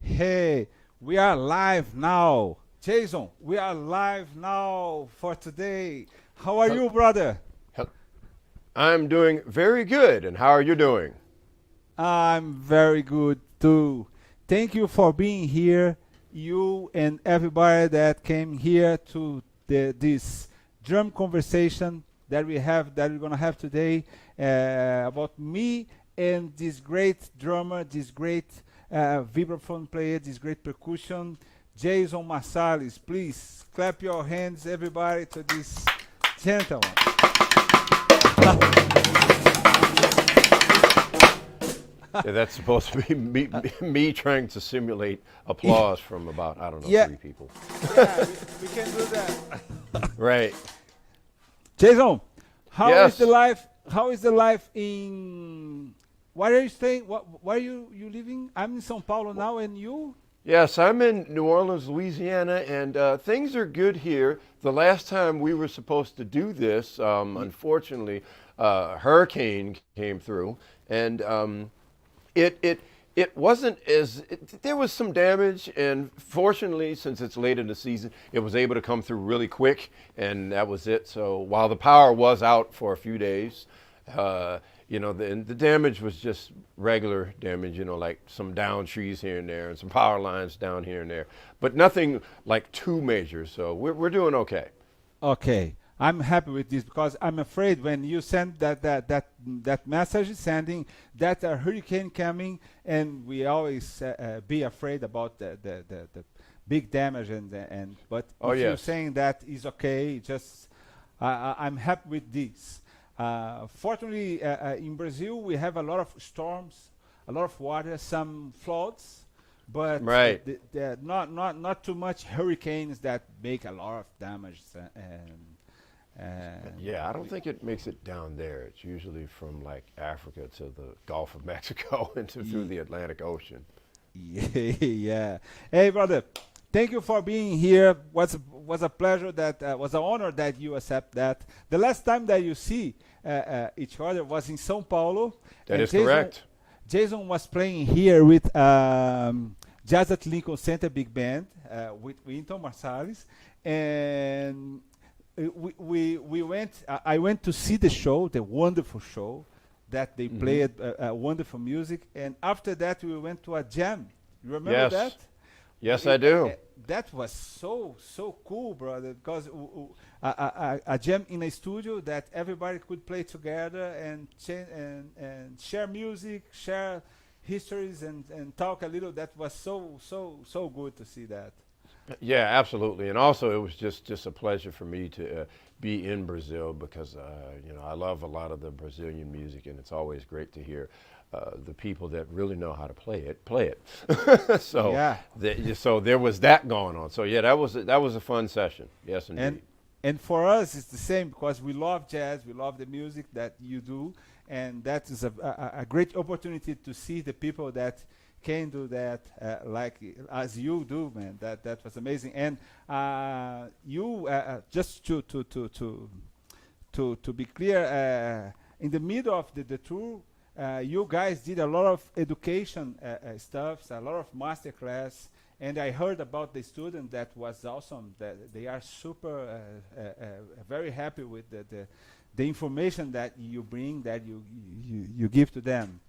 Hey, we are live now. Jason, we are live now for today. How are Hel- you, brother? hel- I'm doing very good, and how are you doing? I'm very good too. Thank you for being here, you and everybody that came here to this drum conversation that we're gonna have today about me and this great drummer, this great vibraphone player, this great percussion, Jason Marsalis. Please clap your hands, everybody, to this gentleman. Yeah, that's supposed to be me trying to simulate applause from about, I don't know, Yeah, three people. yeah, we can do that. Right. Jason, how is the Yes. life? How is the life in? Where are you staying? Where you living? I'm in São Paulo now, and you? Yes, I'm in New Orleans, Louisiana, and things are good here. The last time we were supposed to do this, Y- unfortunately, hurricane came through, and it it it wasn't there was some damage, and fortunately, since it's late in the season, it was able to come through really quick, and that was it. So while the power was out for a few days, uh, the damage was just regular damage, like some down trees here and there and some power lines down here and there, but nothing like too major. So we're doing okay. Okay, I'm happy with this because I'm afraid when you send that message sending that a hurricane coming, and we always be afraid about the big damage and. But Oh, if you're yes. saying that is okay, just I'm happy with this. Fortunately, in Brazil, we have a lot of storms, a lot of water, some floods, but Right. not too much hurricanes that make a lot of damage. And Yeah, I don't think it makes it down there. It's usually from like Africa to the Gulf of Mexico into through y- the Atlantic Ocean. yeah. Hey, brother, thank you for being here. Was a pleasure. That was an honor that you accept that. The last time that you see each other was in São Paulo, That and is correct. Jason was playing here with Jazz at Lincoln Center Big Band with Winton Marsalis, and we went. I went to see the show, the wonderful show that they Hmm. played wonderful music, and after that we went to a jam. You remember Yes. that? Yes, I do. That was so cool, brother. Because a jam in a studio that everybody could play together and and share music, share histories, and talk a little. That was so good to see that. Yeah, absolutely. And also, it was just a pleasure for me to be in Brazil because I love a lot of the Brazilian music, and it's always great to hear the people that really know how to play it. Yeah, So there was that going on. So yeah, that was a fun session. Yes, and indeed. and for us it's the same because we love jazz, we love the music that you do, and that is a great opportunity to see the people that can do that like as you do, man. That was amazing. And you just to be clear, in the middle of the tour, you guys did a lot of education stuff, a lot of masterclass, and I heard about the student that was awesome. That they are super, very happy with the information that you bring, that you give to them.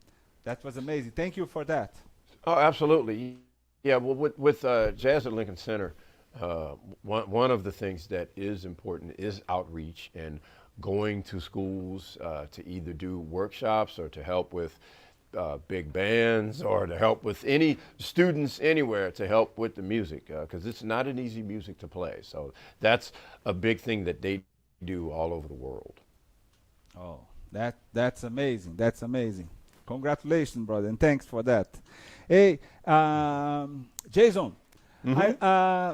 That was amazing. Thank you for that. Oh, absolutely. Yeah, well, with Jazz at Lincoln Center, one of the things that is important is outreach and going to schools to either do workshops or to help with big bands or to help with any students anywhere to help with the music because it's not an easy music to play. So that's a big thing that they do all over the world. Oh, that's amazing. That's amazing. Congratulations, brother, and thanks for that. Hey, Jason, I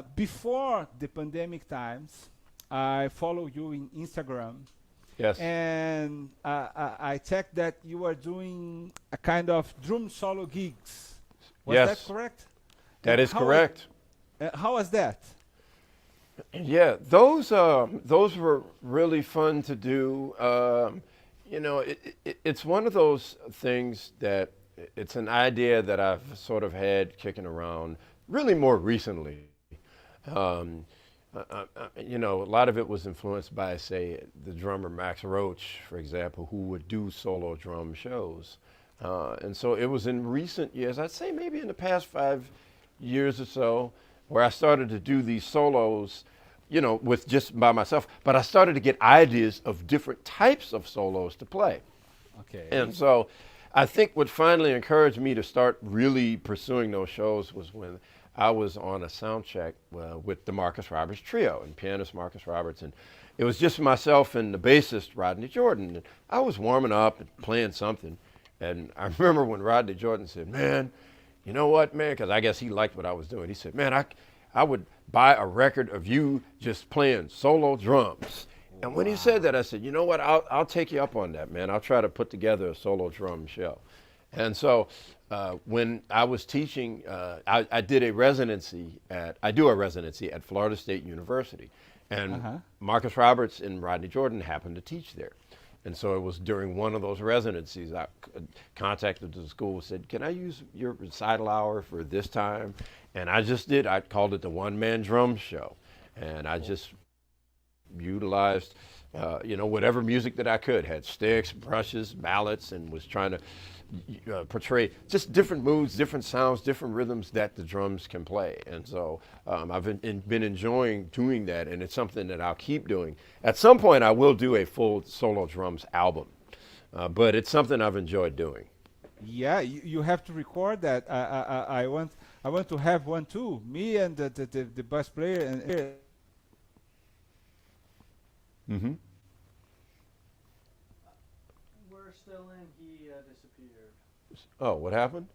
Hmm. before the pandemic times, I follow you in Instagram, Yes. and I checked that you are doing a kind of drum solo gigs. Was that Yes, correct? that And is correct. how was that? Yeah, those were really fun to do. It's one of those things that it's an idea that I've sort of had kicking around really more recently. Um, a lot of it was influenced by, say, the drummer Max Roach, for example, who would do solo drum shows. And so it was in recent years, I'd say maybe in the past 5 years or so, where I started to do these solos, with just by myself. But I started to get ideas of different types of solos to play. Okay. And so I think what finally encouraged me to start really pursuing those shows was when I was on a sound check with the Marcus Roberts Trio and pianist Marcus Roberts. And it was just myself and the bassist, Rodney Jordan. And I was warming up and playing something. And I remember when Rodney Jordan said, "Man, you know what, man?" Because I guess he liked what I was doing. He said, "Man, I would buy a record of you just playing solo drums." And when he said that, I said, "You know what, I'll take you up on that, man. I'll try to put together a solo drum show." And so when I was teaching, I do a residency at Florida State University. And Marcus Roberts and Rodney Jordan happened to teach there. And so it was during one of those residencies, I contacted the school, said, "Can I use your recital hour for this time?" And I just did. I called it the one-man drum show. And I just utilized, whatever music that I could, had sticks, brushes, mallets, and was trying to portray just different moods, different sounds, different rhythms that the drums can play. And so I've been enjoying doing that, and it's something that I'll keep doing. At some point, I will do a full solo drums album, but it's something I've enjoyed doing. Yeah, you have to record that. I want to have one too. Me and the bass player and. Mm-hmm. We're still in. He disappeared. Oh, what happened?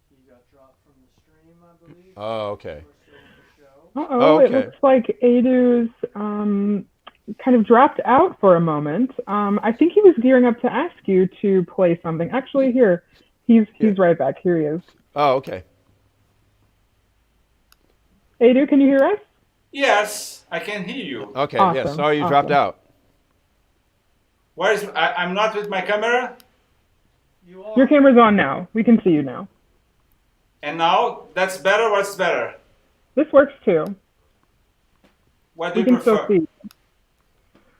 He got dropped from the stream, I believe. Oh, okay. We're still in the show. Oh, okay. It looks like Edu's kind of dropped out for a moment. I think he was gearing up to ask you to play something. Actually, here, he's right back. Here he is. Oh, okay. Edu, can you hear us? Yes, I can hear you. Okay, Awesome. yeah, sorry you dropped out. Where is I'm not with my camera, You are. Your camera's on now. We can see you now. and now that's better. What's better? This works too. What do We you can still prefer? see you.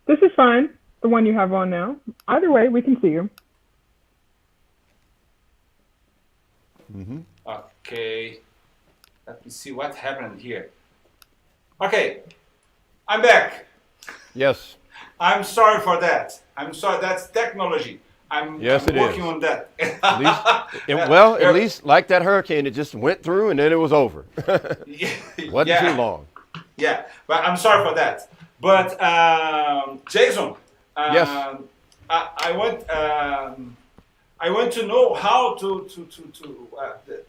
This is fine, the one you have on now. Either way, we can see you. Mm-hmm. Okay, let me see what happened here. Okay, I'm back. Yes. I'm sorry for that. I'm sorry. That's technology. I'm Yes, it working is. on that. At least, at least like that hurricane, it just went through and then it was over. Wasn't too long. Yeah, but I'm sorry for that. But Jason, Yes. I want to know how to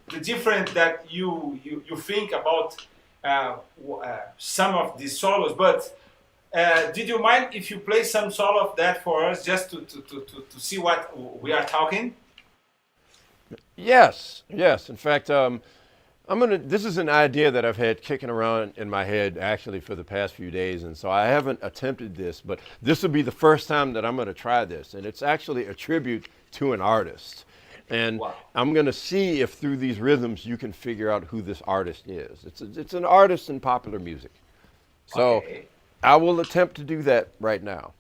the difference that you think about some of these solos. But did you mind if you play some solo of that for us, just to see what we are talking? Yes, yes. In fact, this is an idea that I've had kicking around in my head actually for the past few days, and so I haven't attempted this, but this will be the first time that I'm going to try this, and it's actually a tribute to an artist. And Wow. I'm going to see if through these rhythms you can figure out who this artist is. It's an artist in popular music. So Okay. I will attempt to do that right now.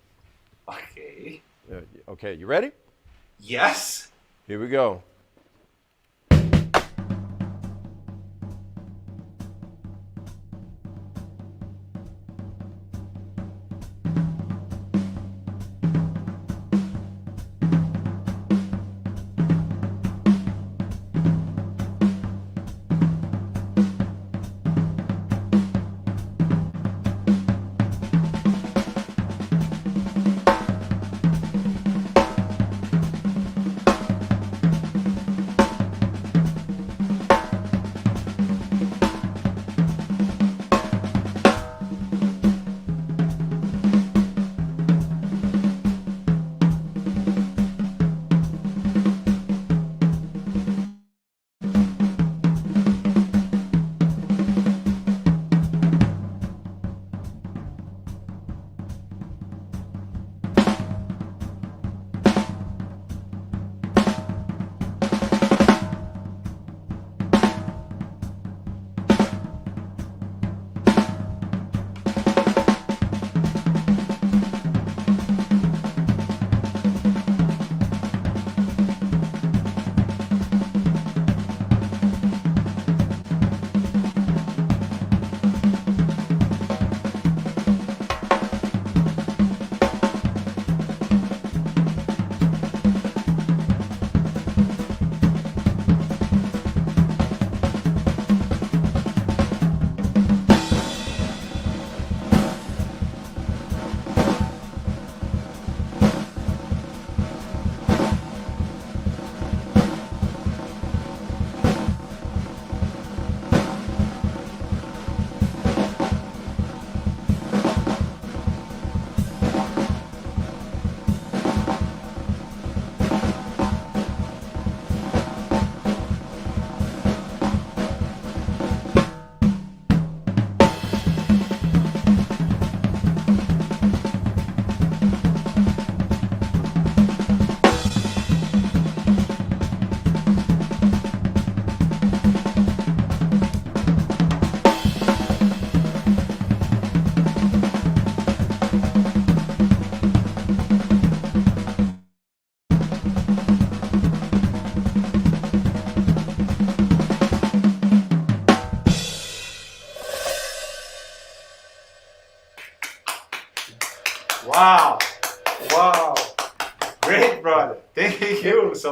Okay. Okay, you ready? Yes. Here we go.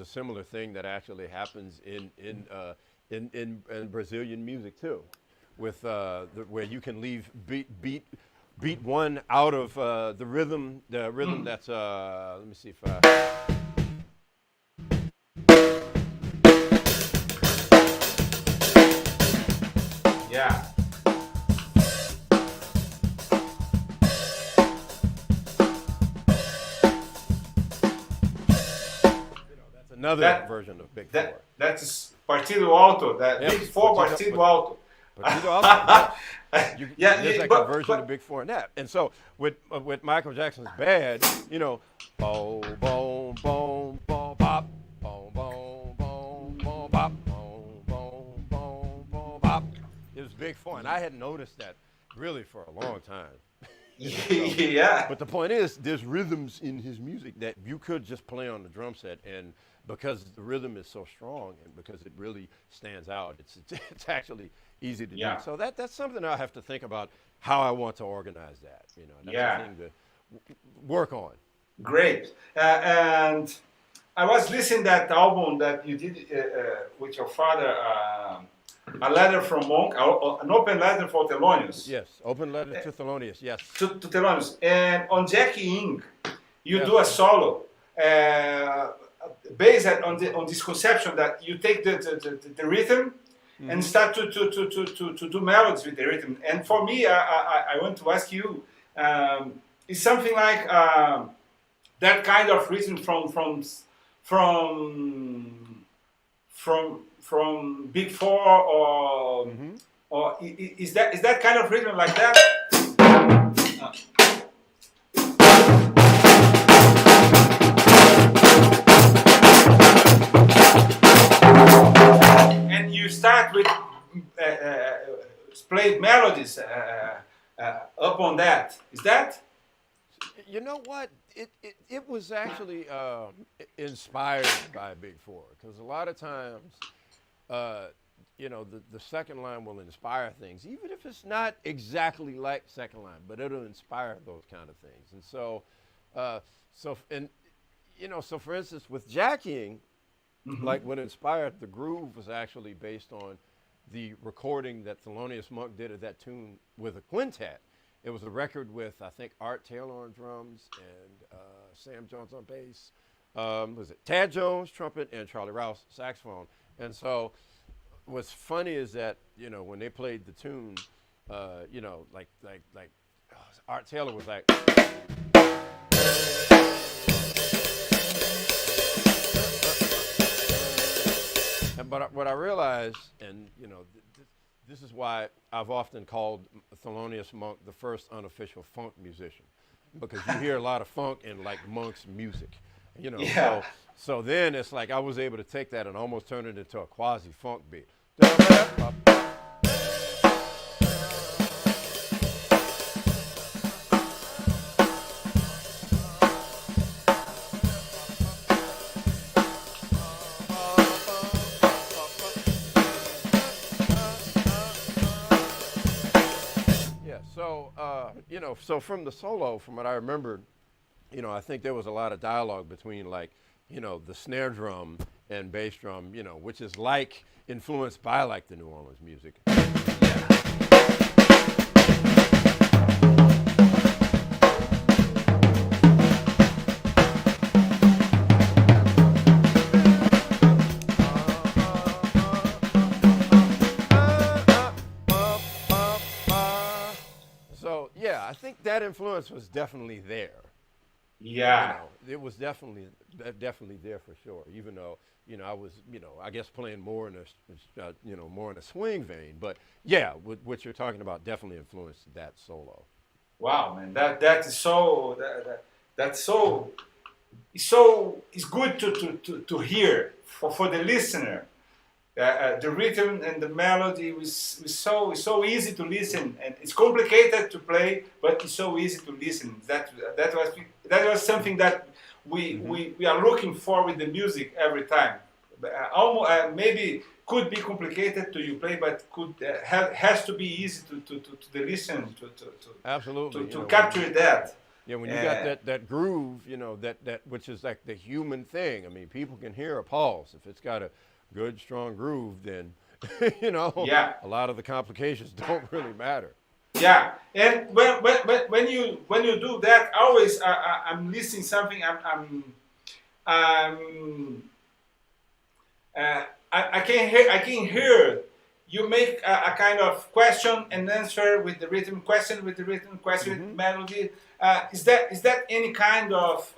there's a similar thing that actually happens in Brazilian music too, with where you can leave beat one out of the rhythm that's let me see if Yeah. that's another That- version of Big Four. That's Partido Alto. That Yeah, Big Four Partido- Partido Alto. But you also, Yeah, there's yeah, like but- a version of Big Four in that. And so with Michael Jackson's Bad, you know, boom, boom, boom, boom, bop, boom, boom, boom, boom, bop, boom, boom, boom, boom, bop. It was Big Four, and I hadn't noticed that really for a long time. Yeah. But the point is, there's rhythms in his music that you could just play on the drum set, and because the rhythm is so strong and because it really stands out, it's actually easy to Yeah. do. So that's something I have to think about how I want to organize that. You know, that's Yeah. a thing to work on. Great. And I was listening that album that you did with your father, A Letter from Monk, an open letter for Thelonious. Yes, open letter to Thelonious. Yes. To Thelonious. And on Jackie Ing, you Yes. do a solo based on this conception that you take the rhythm and start to do melodies with the rhythm. And for me, I want to ask you, it's something like that kind of rhythm from Big Four or is that kind of rhythm like that? And you start with played melodies up on that. Is that? You know what? It was actually inspired by Big Four, because a lot of times, the second line will inspire things, even if it's not exactly like second line, but it'll inspire those kind of things. And so, so for instance, with jackying, like what inspired the groove was actually based on the recording that Thelonious Monk did of that tune with a quintet. It was a record with, I think, Art Taylor on drums and Sam Jones on bass. Was it Tad Jones, trumpet, and Charlie Rouse, saxophone. And so what's funny is that, when they played the tune, Art Taylor was like, but what I realized, and this is why I've often called Thelonious Monk the first unofficial funk musician, because you hear a lot of funk in like Monk's music, Yeah. So then it's like I was able to take that and almost turn it into a quasi funk beat. So from the solo, from what I remembered, I think there was a lot of dialogue between the snare drum and bass drum, which is influenced by the New Orleans music. I think that influence was definitely there. Yeah. It was definitely there for sure. Even though I was I guess playing more in a swing vein. But yeah, what you're talking about definitely influenced that solo. Wow, man, that is so that's so it's good to hear for the listener. The rhythm and the melody was so easy to listen, and it's complicated to play, but it's so easy to listen. That was something that we are looking for with the music every time. Maybe could be complicated to you play, but has to be easy to the listener absolutely to capture that. Yeah, when you got that groove, that which is like the human thing. I mean, people can hear a pulse if it's got a good strong groove, then a lot of the complications don't really matter. Yeah, and when you do that, always I'm listening something. I can hear you make a kind of question and answer with the rhythm, question with the rhythm, question with melody. Is that any kind of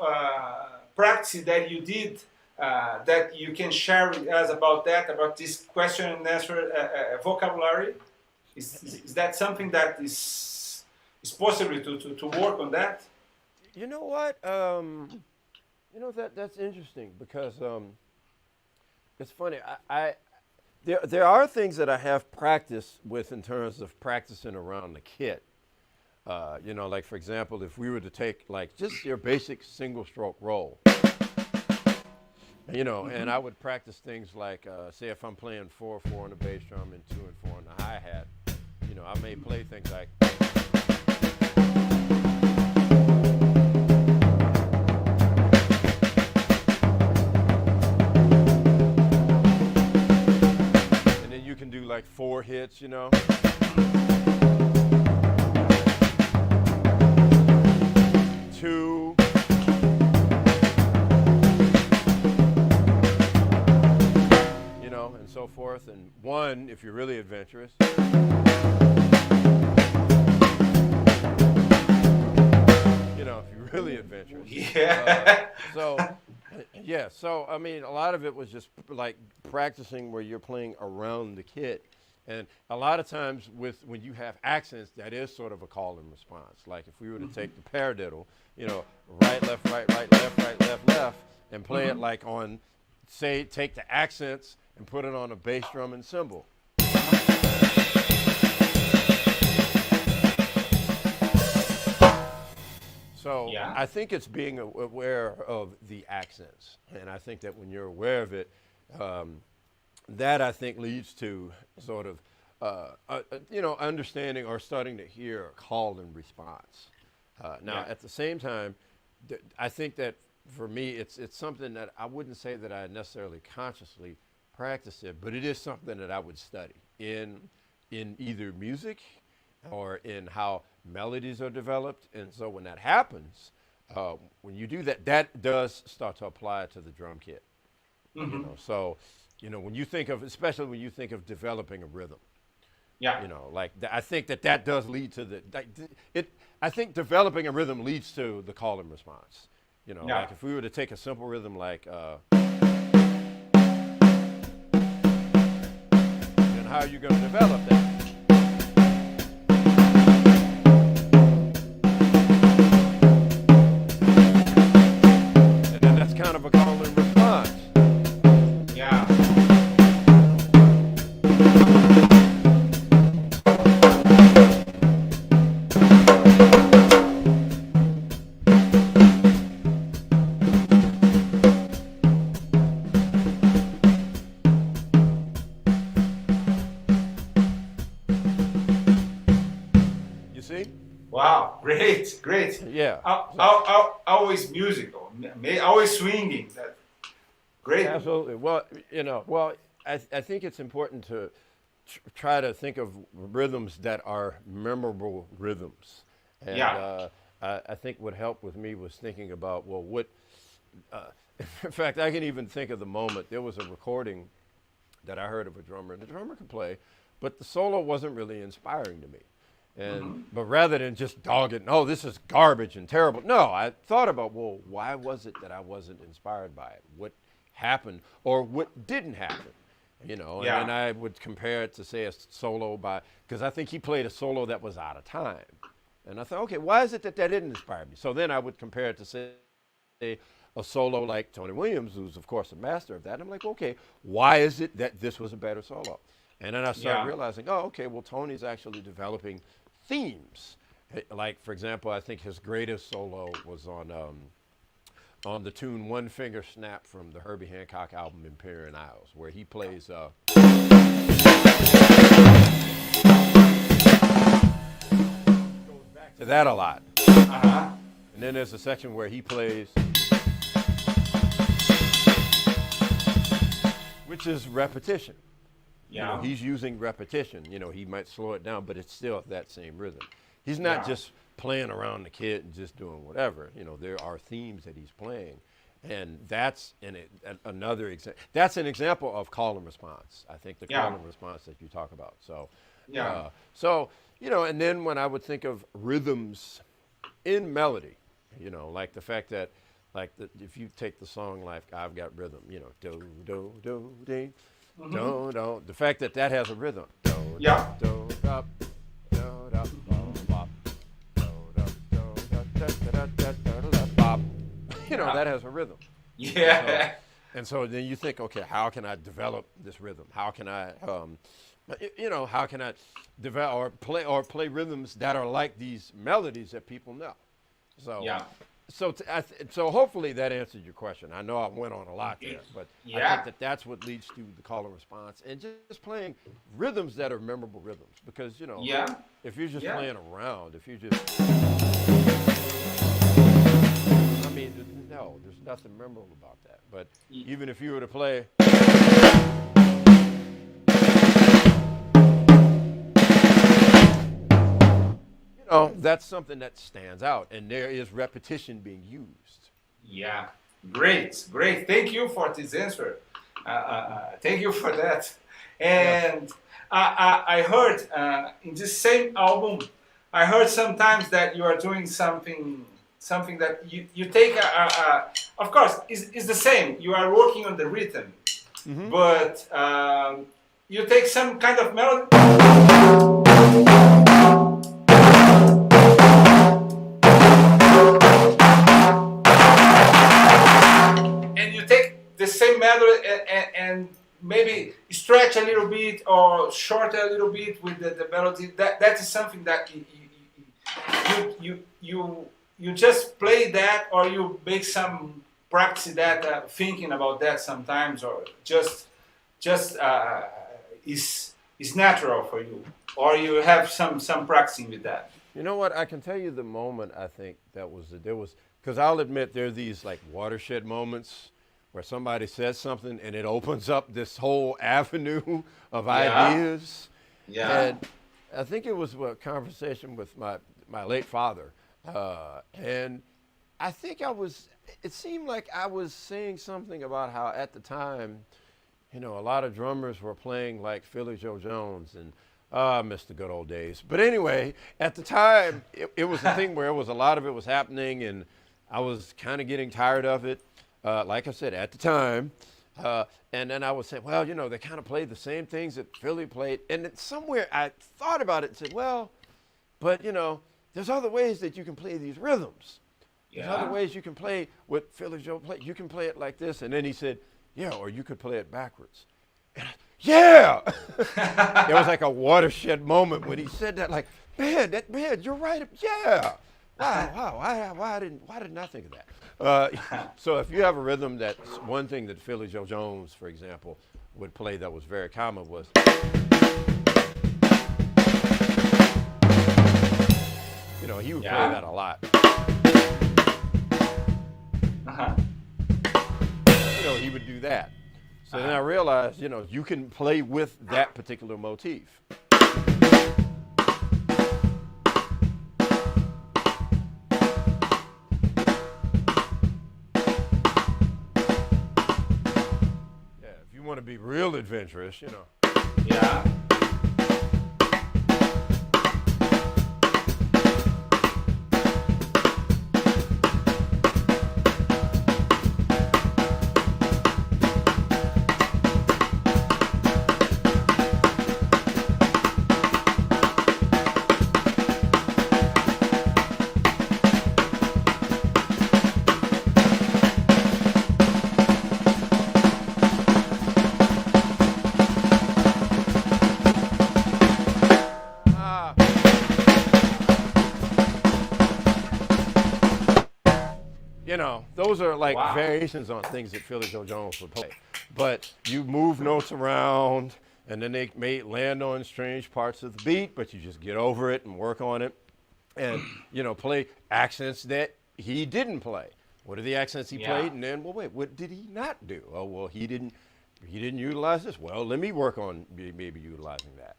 practice that you did? That you can share with us about this question and answer vocabulary? Is that something that is possible to work on that? You know what? That's interesting, because it's funny. There are things that I have practiced with in terms of practicing around the kit. Like for example, if we were to take just your basic single stroke roll. And I would practice things like, say if I'm playing 4/4 on the bass drum and 2 and 4 on the hi-hat, I may play things like, like 4 hits, you know. Two. You know, and so forth. And 1 if you're really adventurous. You know, if you're really adventurous. Yeah. So I mean, a lot of it was just like practicing where you're playing around the kit. And a lot of times when you have accents, that is sort of a call and response. Like if we were to take the paradiddle, you know, right, left, right, left, left, and play it like on, say, take the accents and put it on a bass drum and cymbal. So Yeah. I think it's being aware of the accents. And I think that when you're aware of it, that I think leads to sort of, understanding or starting to hear a call and response. Now, at the same time, I think that for me, it's something that I wouldn't say that I necessarily consciously practice it, but it is something that I would study in either music or in how melodies are developed. And so when that happens, when you do that, that does start to apply to the drum kit. You know, so, you know, when you think of, especially when you think of developing a rhythm, Yeah. you know, like I think that does lead to I think developing a rhythm leads to the call and response. You know, Yeah. like if we were to take a simple rhythm like, then how are you going to develop that? And then that's kind of a call and response. Yeah. You see? Wow. Great. Great. Yeah. Always musical. Always swinging. Great. Absolutely. Well, you know, I think it's important to try to think of rhythms that are memorable rhythms. And Yeah. I think what helped with me was thinking about, well, in fact, I can even think of the moment. There was a recording that I heard of a drummer, and the drummer could play, but the solo wasn't really inspiring to me. And but rather than just dog it, no, this is garbage and terrible. No, I thought about, well, why was it that I wasn't inspired by it? What happened or what didn't happen? You know, Yeah. and then I would compare it to, say, a solo because I think he played a solo that was out of time. And I thought, okay, why is it that didn't inspire me? So then I would compare it to, say, a solo like Tony Williams, who's, of course, a master of that. And I'm like, okay, why is it that this was a better solo? And then I started realizing, oh, okay, well, Tony's actually developing themes. Like, for example, I think his greatest solo was on the tune One Finger Snap from the Herbie Hancock album Imperial Isles, where he plays goes back to that a lot. Uh-huh. And then there's a section where he plays, which is repetition. Yeah. You know, he's using repetition. You know, he might slow it down, but it's still that same rhythm. He's not just playing around the kit and just doing whatever. You know, there are themes that he's playing. And that's another example. That's an example of call and response. I think the call and response that you talk about. So, so, you know, and then when I would think of rhythms in melody, you know, like the fact that, if you take the song like I've Got Rhythm, you know, do, do, do, ding, do, do, the fact that has a rhythm. Do, do, do, do, do, bop, do, do, do, da, da, da, da, da, bop. You know, that has a rhythm. Yeah. And so then you think, okay, how can I develop this rhythm? How can I, how can I develop or play rhythms that are like these melodies that people know? So, so hopefully that answered your question. I know I went on a lot there, but I think that's what leads to the call and response and just playing rhythms that are memorable rhythms. Because, you know, if you're just playing around, if you just, I mean, no, there's nothing memorable about that. But even if you were to play, Oh, that's something that stands out, and there is repetition being used. Yeah, great, great. Thank you for this answer. Thank you for that. Yes. And I heard in this same album, I heard sometimes that you are doing something that you take of course, is the same. You are working on the rhythm, but you take some kind of melody. And you take the same melody and maybe stretch a little bit or shorten a little bit with the melody. That is something that you just play that, or you make some practice that, thinking about that sometimes, or just is natural for you, or you have some practicing with that. You know what? I can tell you the moment I think there was, because I'll admit there are these like watershed moments where somebody says something and it opens up this whole avenue of ideas. Yeah. And I think it was a conversation with my late father. And I think it seemed like I was saying something about how at the time, a lot of drummers were playing like Philly Joe Jones, and I miss the good old days. But anyway, at the time, it was a thing where a lot of it was happening, and I was kind of getting tired of it. Like I said, at the time. And then I would say, well, they kind of played the same things that Philly played. And then somewhere I thought about it and said, well, but, there's other ways that you can play these rhythms. There's other ways you can play what Philly Joe played. You can play it like this. And then he said, yeah, or you could play it backwards. And yeah! It was like a watershed moment when he said that, like, man, you're right. Yeah. Wow. Why didn't I think of that? So if you have a rhythm, that's one thing that Philly Joe Jones, for example, would play that was very common was, he would play that a lot. Uh-huh. He would do that. So then I realized, you can play with that particular motif. If you want to be real adventurous, Yeah. Those are like variations on things that Philly Joe Jones would play. But you move notes around, and then they may land on strange parts of the beat, but you just get over it and work on it. And, play accents that he didn't play. What are the accents he played? And then, well, wait, what did he not do? Oh, well, he didn't utilize this. Well, let me work on maybe utilizing that.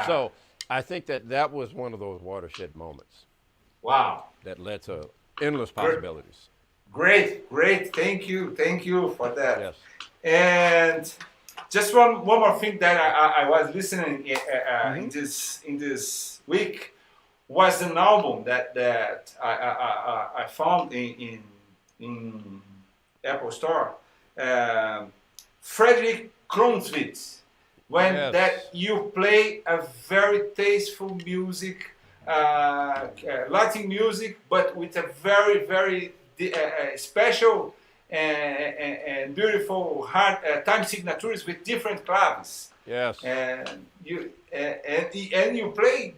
So I think that was one of those watershed moments. Wow. That led to endless possibilities. Great. Thank you for that. Yes. And just one more thing that I was listening in this week was an album that I found in Apple Store. Frederick Kronzwitz. When that you play a very tasteful music. Latin music, but with a very, very special and beautiful time signatures with different claves. Yes. And you play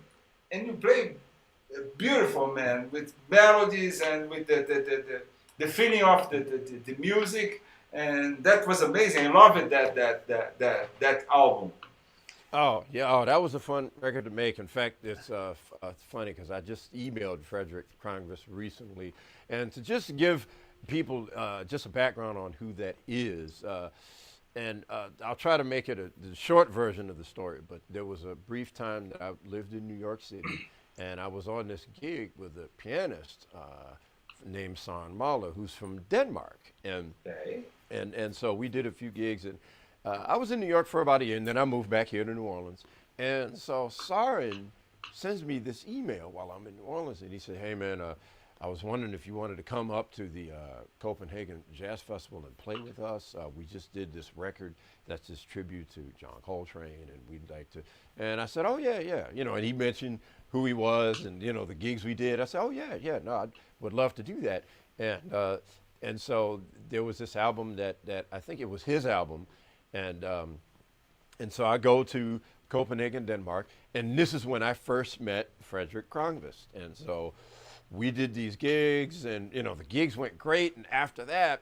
beautiful, man, with melodies and with the feeling of the music, and that was amazing. I love it that album. Oh, yeah. Oh, that was a fun record to make. In fact, it's funny because I just emailed Frederick Kronquist recently. And to just give people just a background on who that is, and I'll try to make it the short version of the story, but there was a brief time that I lived in New York City, and I was on this gig with a pianist named Søren Mahler, who's from Denmark, Okay. and so we did a few gigs, and I was in New York for about a year, and then I moved back here to New Orleans, and so Søren sends me this email while I'm in New Orleans, and he said, "Hey man, I was wondering if you wanted to come up to the Copenhagen Jazz Festival and play with us. We just did this record that's this tribute to John Coltrane, and we'd like to." And I said, "Oh yeah, yeah," and he mentioned who he was and the gigs we did. I said, "Oh yeah, yeah, no, I would love to do that." And so there was this album that I think it was his album, and so I go to Copenhagen, Denmark, and this is when I first met Frederick Kronqvist, and so we did these gigs, and the gigs went great. And after that,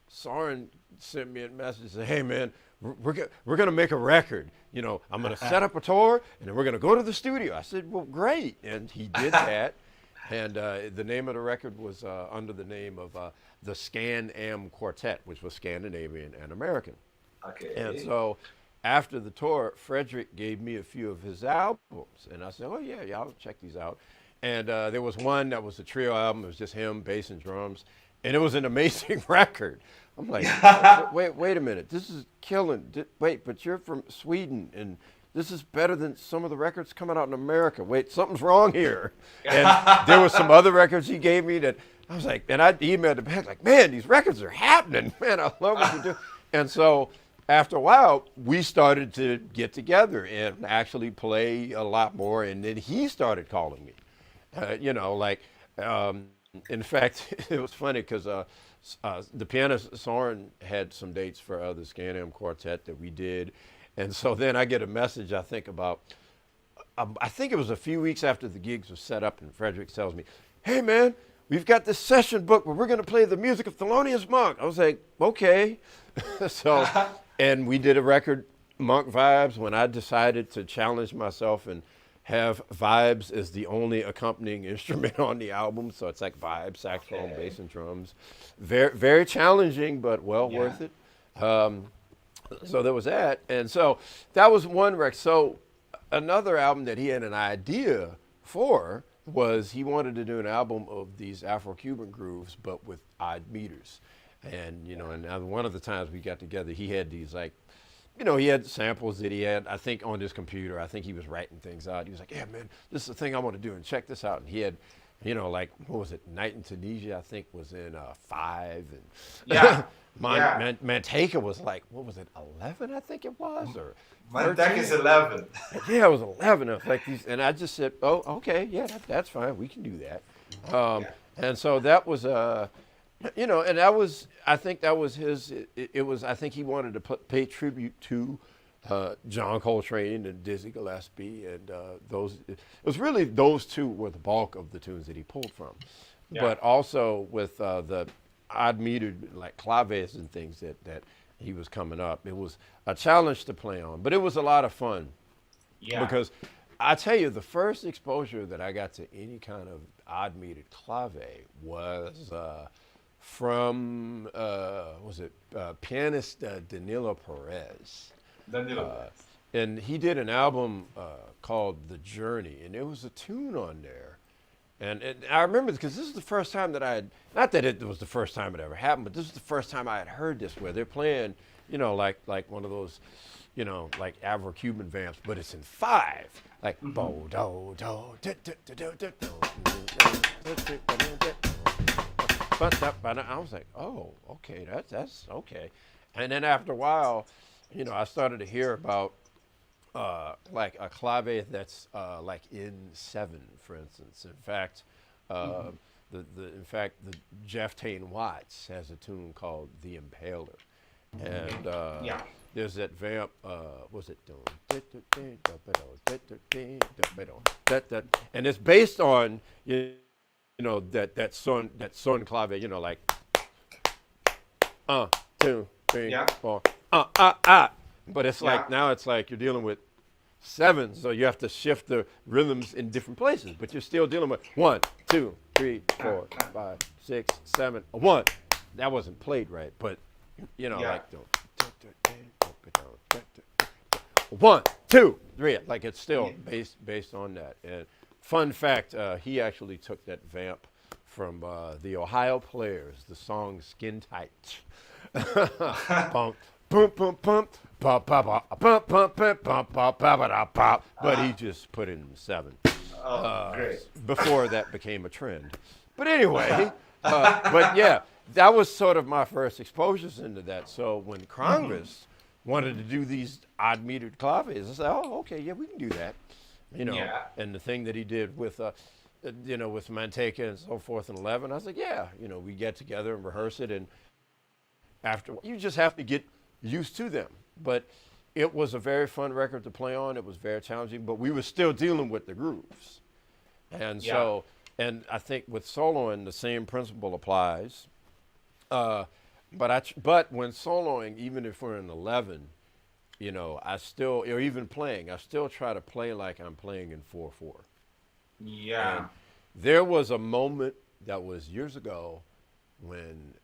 Søren sent me a message and said, "Hey man, we're gonna make a record. I'm gonna set up a tour, and then we're gonna go to the studio." I said, "Well, great," and he did that. And the name of the record was under the name of the Scan-Am Quartet, which was Scandinavian and American. Okay. And so after the tour, Frederick gave me a few of his albums, and I said, "Oh yeah, I'll check these out." And there was one that was a trio album. It was just him, bass and drums, and it was an amazing record. I'm like, wait a minute, this is killing. Wait, but you're from Sweden, and this is better than some of the records coming out in America. Wait, something's wrong here. And there were some other records he gave me that I was like, and I emailed him back like, "Man, these records are happening. Man, I love what you do." And so after a while, we started to get together and actually play a lot more. And then he started calling me. In fact, it was funny because the pianist Søren had some dates for the Scan-Am Quartet that we did. And so then I get a message, I think it was a few weeks after the gigs were set up, and Frederick tells me, "Hey man, we've got this session book where we're going to play the music of Thelonious Monk." I was like, "Okay." So, and we did a record, Monk Vibes, when I decided to challenge myself and have vibes as the only accompanying instrument on the album. So it's like vibes, saxophone, bass, and drums. Very, very challenging, but worth it. So there was that. And so that was one record. So another album that he had an idea for was he wanted to do an album of these Afro-Cuban grooves, but with odd meters. And, and one of the times we got together, he had these he had samples that he had, I think, on his computer. I think he was writing things out. He was like, "Yeah, man, this is the thing I want to do, and check this out." And he had, what was it, Night in Tunisia, I think, was in 5. And Manteca was like, what was it, 11, I think it was? Or Manteca is 11. Yeah, it was 11. It was like these, and I just said, "Oh, okay, yeah, that's fine. We can do that." And so that was and that was, I think that was his, it was, I think he wanted to pay tribute to John Coltrane and Dizzy Gillespie, and it was really those two were the bulk of the tunes that he pulled from. But also with the odd metered, like claves and things that he was coming up. It was a challenge to play on, but it was a lot of fun. Yeah. Because I tell you, the first exposure that I got to any kind of odd metered clave was from pianist Danilo Perez. And he did an album called The Journey, and there was a tune on there. And I remember because this is the first time that I had, not that it was the first time it ever happened, but this is the first time I had heard this where they're playing, like one of those, like Afro-Cuban vamps, but it's in 5. Like, bo, do, do, do, do, do, do, do, do. I was like, "Oh, okay, that's okay." And then after a while, I started to hear about like a clave that's like in 7, for instance. In fact, the Jeff Tain Watts has a tune called "The Impaler," and there's that vamp. Was it? And it's based on that son clave. Like 1, 2, 3, 4. But it's like now it's like you're dealing with 7, so you have to shift the rhythms in different places, but you're still dealing with 1, 2, 3, 4, 5, 6, 7, 1. That wasn't played right, but like 1, 2, 3, like it's still based on that. And fun fact, he actually took that vamp from the Ohio Players, the song Skin Tight. Bump, bump, bump, bump, bump, bump, bump, bump, bump, bump, bump, bump, bump, bump. But he just put it in 7 Great. before that became a trend. But anyway, but yeah, that was sort of my first exposures into that. So when Congress wanted to do these odd metered claves, I said, oh, okay, yeah, we can do that. You know, Yeah. and the thing that he did with, you know, with Manteca and so forth and 11, I was like, yeah, you know, we get together and rehearse it, and after you just have to get used to them. But it was a very fun record to play on. It was very challenging, but we were still dealing with the grooves. And so, and I think with soloing, the same principle applies. But when soloing, even if we're in 11, you know, I still, or even playing, I still try to play like I'm playing in 4/4. Yeah. And there was a moment that was years ago when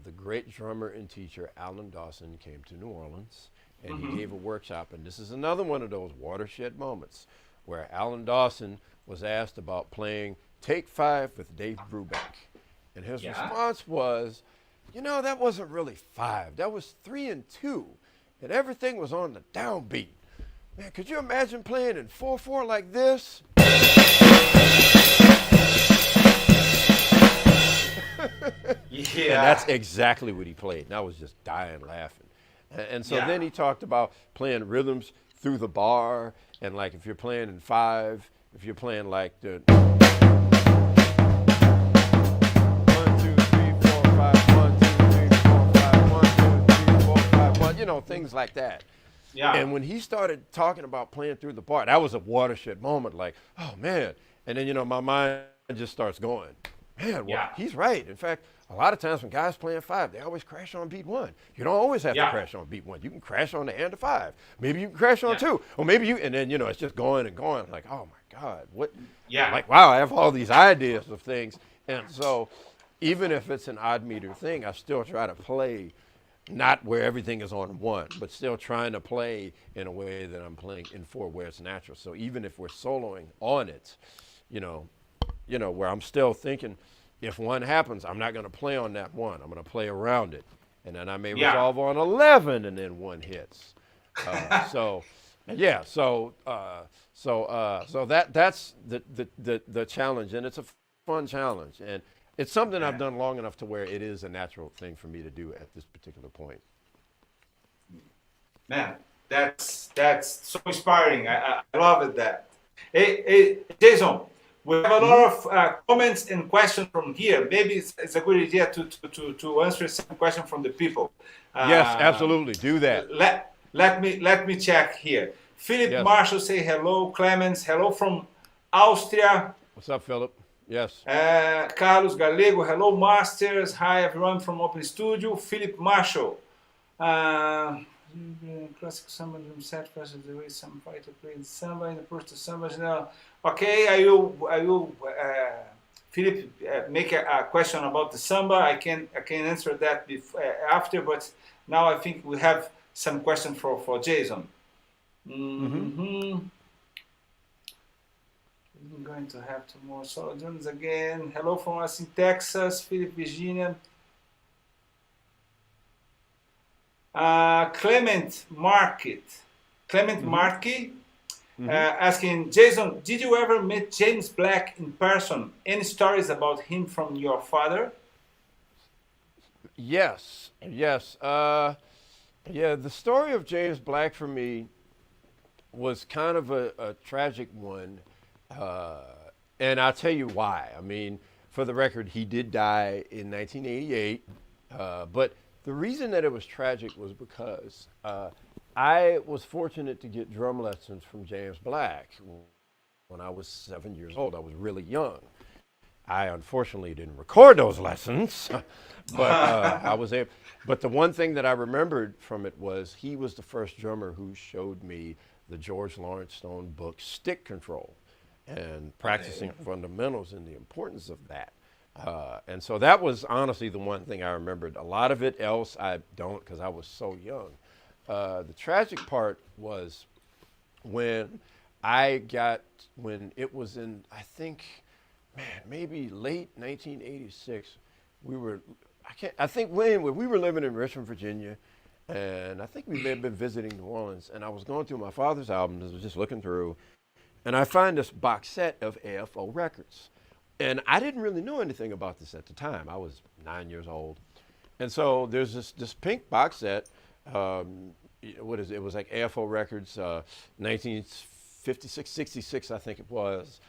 the great drummer and teacher Alan Dawson came to New Orleans, and he gave a workshop. And this is another one of those watershed moments where Alan Dawson was asked about playing Take 5 with Dave Brubeck. And his response was, you know, that wasn't really 5. That was 3 and 2. And everything was on the downbeat. Man, could you imagine playing in 4/4 like this? Yeah. And that's exactly what he played. And I was just dying laughing. And so then he talked about playing rhythms through the bar. And like if you're playing in 5, if you're playing like the 1, 2, 3, 4, 5, 1, 2, 3, 4, 5, 1, 2, 3, 4, 5, 1, you know, things like that. Yeah. And when he started talking about playing through the bar, that was a watershed moment, like, oh man. And then, you know, my mind just starts going, man, well, he's right. In fact, a lot of times when guys playing 5, they always crash on beat 1. You don't always have to crash on beat 1. You can crash on the hand of 5. Maybe you can crash on 2. Or maybe you, and then, you know, it's just going and going, like, oh my God, what? Yeah. Like, wow, I have all these ideas of things. And so even if it's an odd meter thing, I still try to play not where everything is on 1, but still trying to play in a way that I'm playing in 4 where it's natural. So even if we're soloing on it, you know, where I'm still thinking, if 1 happens, I'm not going to play on that 1. I'm going to play around it. And then I may resolve on 11 and then 1 hits. So that's the challenge, and it's a fun challenge. And it's something I've done long enough to where it is a natural thing for me to do at this particular point. Man, that's so inspiring. I love it. That. Hey, Jason, we have a lot of comments and questions from here. Maybe it's a good idea to answer some questions from the people. Yes, absolutely. Do that. Let me check here. Philip Marshall say hello. Clemens, hello from Austria. What's up, Philip? Yes. Carlos Galego, hello Masters. Hi everyone from Open Studio. Philip Marshall. Classic samba drum set versus the way some fighter played samba in the first samba. No. Okay, I will Philip make a question about the samba. I can answer that after, but now I think we have some question for Jason. I'm going to have 2 more solo drums again. Hello from us in Texas, Philip, Virginia. Clement Markey asking, Jason, did you ever meet James Black in person? Any stories about him from your father? Yes. The story of James Black for me was kind of a tragic one. And I'll tell you why. I mean, for the record, he did die in 1988. But the reason that it was tragic was because I was fortunate to get drum lessons from James Black when I was 7 years old. I was really young. I unfortunately didn't record those lessons, but I was able. But the one thing that I remembered from it was he was the first drummer who showed me the George Lawrence Stone book, Stick Control, and practicing fundamentals and the importance of that. And so that was honestly the one thing I remembered. A lot of it else I don't, because I was so young. The tragic part was when I got when it was in, I think, man, maybe late 1986. We were, I think when we were living in Richmond, Virginia, and I think we may have been visiting New Orleans. And I was going through my father's albums, I was just looking through, and I find this box set of AFO records. And I didn't really know anything about this at the time. I was 9 years old. And so there's this pink box set. What is it? It was like AFO Records, 1956, 66, I think it was.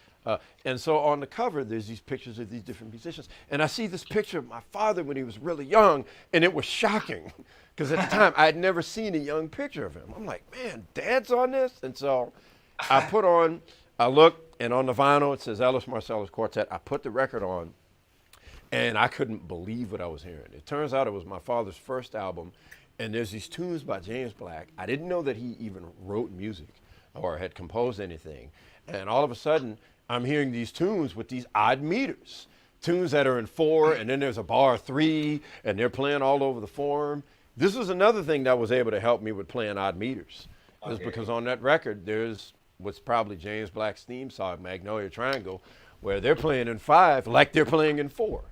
And so on the cover, there's these pictures of these different musicians. And I see this picture of my father when he was really young, and it was shocking. Because at the time, I had never seen a young picture of him. I'm like, man, Dad's on this? And so I looked, and on the vinyl, it says Ellis Marsalis Quartet. I put the record on, and I couldn't believe what I was hearing. It turns out it was my father's first album, and there's these tunes by James Black. I didn't know that he even wrote music or had composed anything. And all of a sudden, I'm hearing these tunes with these odd meters, tunes that are in 4, and then there's a bar 3, and they're playing all over the form. This was another thing that was able to help me with playing odd meters. Is because on that record, there's what's probably James Black's theme song, Magnolia Triangle, where they're playing in 5 like they're playing in 4.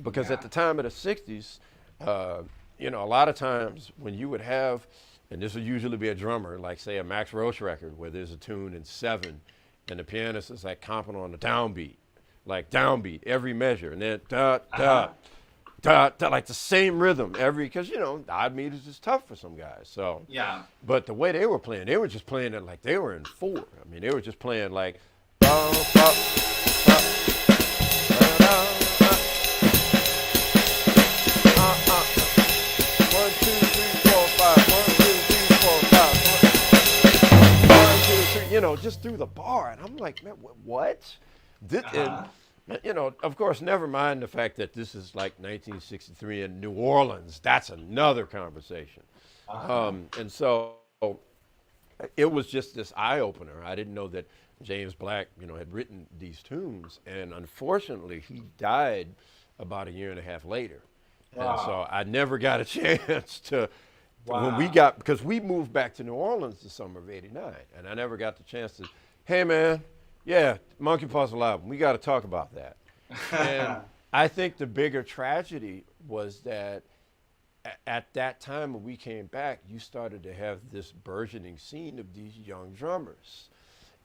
Because at the time of the 60s, you know, a lot of times when you would have, and this would usually be a drummer, like say a Max Roach record, where there's a tune in 7, and the pianist is like comping on the downbeat, like downbeat, every measure, and then da, da, da, da, like the same rhythm because, you know, odd meters is tough for some guys. So, but the way they were just playing it like they were in 4. I mean, they were just playing like, ba, ba, ba, ba, da, da. 1, 2, 3, 4, 5. 1, 2, 3, 4, 5. 1, 2, 3. You know, just through the bar, and I'm like, man, what? And, you know, of course, never mind the fact that this is like 1963 in New Orleans. That's another conversation. And so it was just this eye opener. I didn't know that James Black, you know, had written these tunes, and unfortunately, he died about a year and a half later. And so I never got a chance to, because we moved back to New Orleans the summer of '89, and I never got the chance to, hey man, Monkey Puzzle album, we got to talk about that. And I think the bigger tragedy was that at that time when we came back, you started to have this burgeoning scene of these young drummers.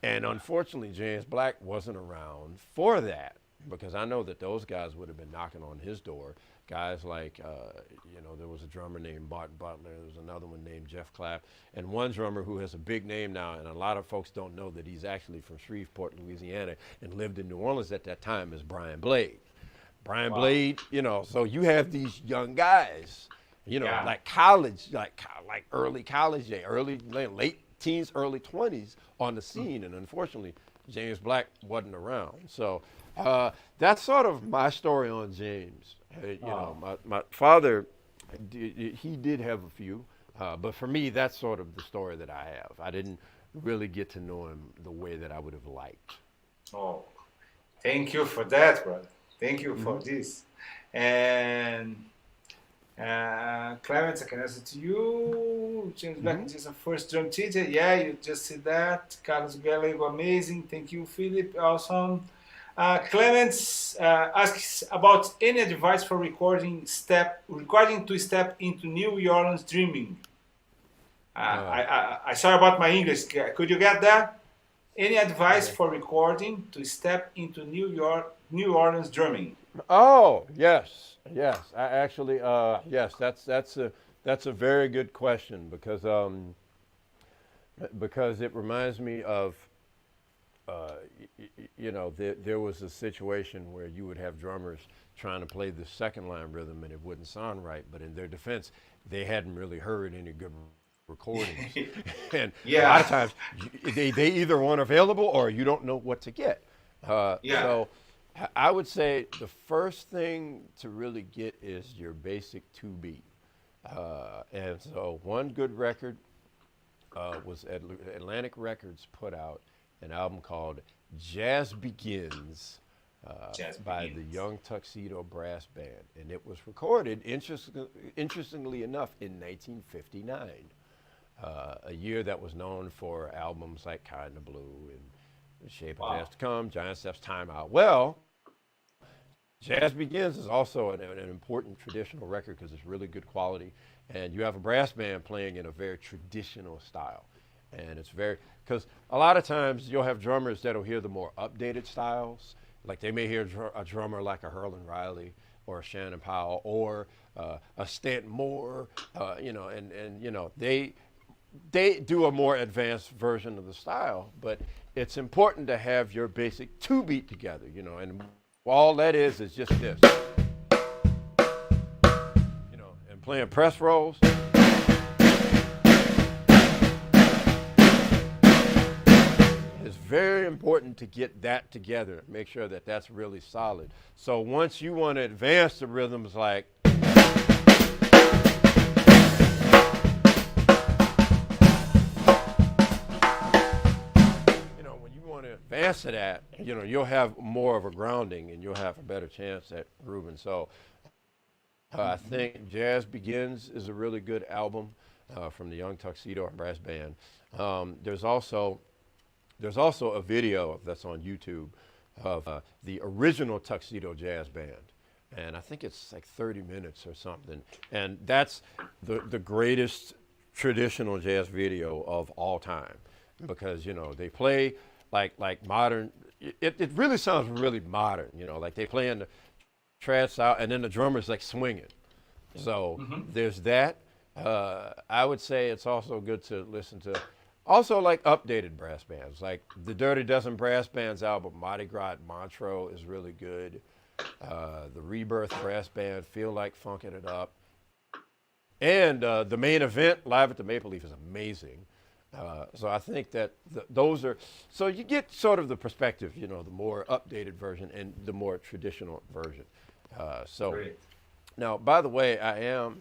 And unfortunately, James Black wasn't around for that, because I know that those guys would have been knocking on his door. Guys like, you know, there was a drummer named Barton Butler. There was another one named Jeff Clapp. And one drummer who has a big name now, and a lot of folks don't know that he's actually from Shreveport, Louisiana, and lived in New Orleans at that time, is Brian Blade. Brian Blade, you know, so you have these young guys, you know, like college, like early college day, late teens, early 20s on the scene. And unfortunately, James Black wasn't around. So that's sort of my story on James. You know, my father, he did have a few, but for me, that's sort of the story that I have. I didn't really get to know him the way that I would have liked. Oh, thank you for that, brother. Thank you for this. And Clarence, I can answer to you. James Black is the first drum teacher. Yeah, you just said that. Carlos Gallego, amazing. Thank you, Philip. Awesome. Clemens asks about any advice for recording to step into New Orleans dreaming. I sorry about my English. Could you get that? Any advice for recording to step into New Orleans drumming? Oh yes. I actually yes. That's a very good question, because it reminds me of. You know, there was a situation where you would have drummers trying to play the second line rhythm and it wouldn't sound right, but in their defense, they hadn't really heard any good recordings. And a lot of times, they either weren't available or you don't know what to get. So I would say the first thing to really get is your basic 2-beat. And so one good record was Atlantic Records put out an album called Jazz Begins by the Young Tuxedo Brass Band. And it was recorded, interestingly enough, in 1959. a year that was known for albums like Kind of Blue and The Shape of Wow. Has to Come, Giant Steps, Time Out. Well, Jazz Begins is also an important traditional record because it's really good quality, and you have a brass band playing in a very traditional style. And it's very, because a lot of times you'll have drummers that'll hear the more updated styles, like they may hear a drummer like a Herlin Riley or a Shannon Powell or a Stanton Moore, and they do a more advanced version of the style, but it's important to have your basic two beat together, and all that is just this, and playing press rolls. It's very important to get that together, make sure that that's really solid. So once you want to advance the rhythms like, when you want to advance to that, you'll have more of a grounding and you'll have a better chance at Reuben. So I think Jazz Begins is a really good album from the Young Tuxedo and Brass Band. There's also a video that's on YouTube of the original Tuxedo Jazz Band. And I think it's like 30 minutes or something. And that's the greatest traditional jazz video of all time. Because, they play like modern, it really sounds really modern, like they play in the trad style and then the drummer's like swinging. So there's that. I would say it's also good to listen to also like updated brass bands, like the Dirty Dozen Brass Band's album, Mardi Gras at Montreux is really good. The Rebirth Brass Band, Feel Like Funkin' It Up. And the Main Event, Live at the Maple Leaf is amazing. So I think that those are, so you get sort of the perspective, the more updated version and the more traditional version. Great. Now, by the way, I am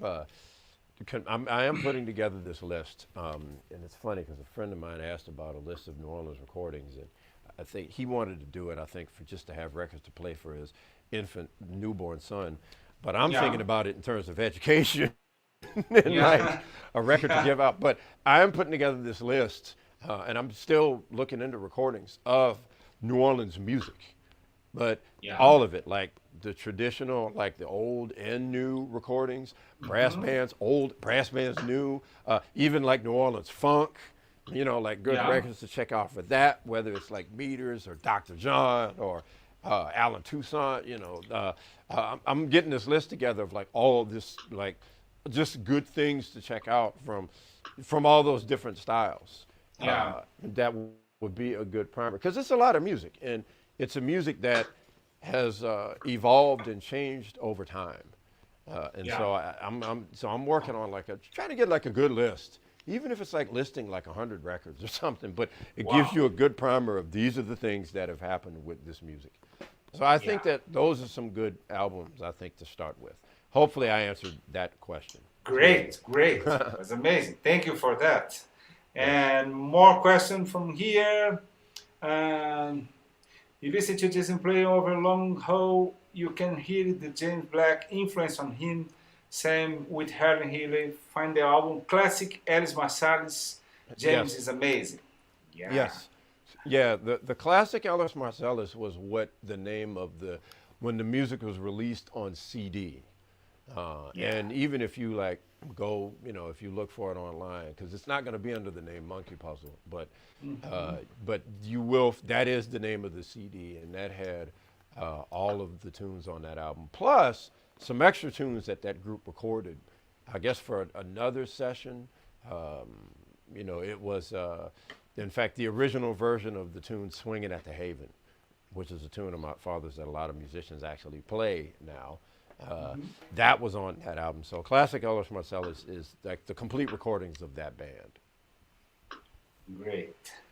putting together this list, and it's funny because a friend of mine asked about a list of New Orleans recordings, and I think he wanted to do it, for just to have records to play for his infant newborn son. But I'm thinking about it in terms of education and like a record to give out. But I am putting together this list, and I'm still looking into recordings of New Orleans music, but all of it, like the traditional, like the old and new recordings, brass bands, old brass bands, new, even like New Orleans funk, like good records to check out for that, whether it's like Meters or Dr. John or Alan Toussaint, I'm getting this list together of like all of this, like just good things to check out from all those different styles. That would be a good primer because it's a lot of music, and it's a music that has evolved and changed over time, so I'm working on trying to get like a good list, even if it's like listing like 100 records or something. But it gives you a good primer of these are the things that have happened with this music. So I think that those are some good albums, I think, to start with. Hopefully, I answered that question. Great. That's amazing. Thank you for that. And more question from here. You listen to Jason play over long haul, you can hear the James Black influence on him. Same with Helen Healy. Find the album Classic Alice Marsalis. James is amazing. Yes. Yeah, the classic Alice Marsalis was what the name of when the music was released on CD. And even if you go, if you look for it online, because it's not going to be under the name Monkey Puzzle, but you will. That is the name of the CD, and that had all of the tunes on that album, plus some extra tunes that group recorded. I guess for another session, it was. In fact, the original version of the tune "Swinging at the Haven," which is a tune of my father's that a lot of musicians actually play now. That was on that album. So Classic Alice Marsalis is like the complete recordings of that band.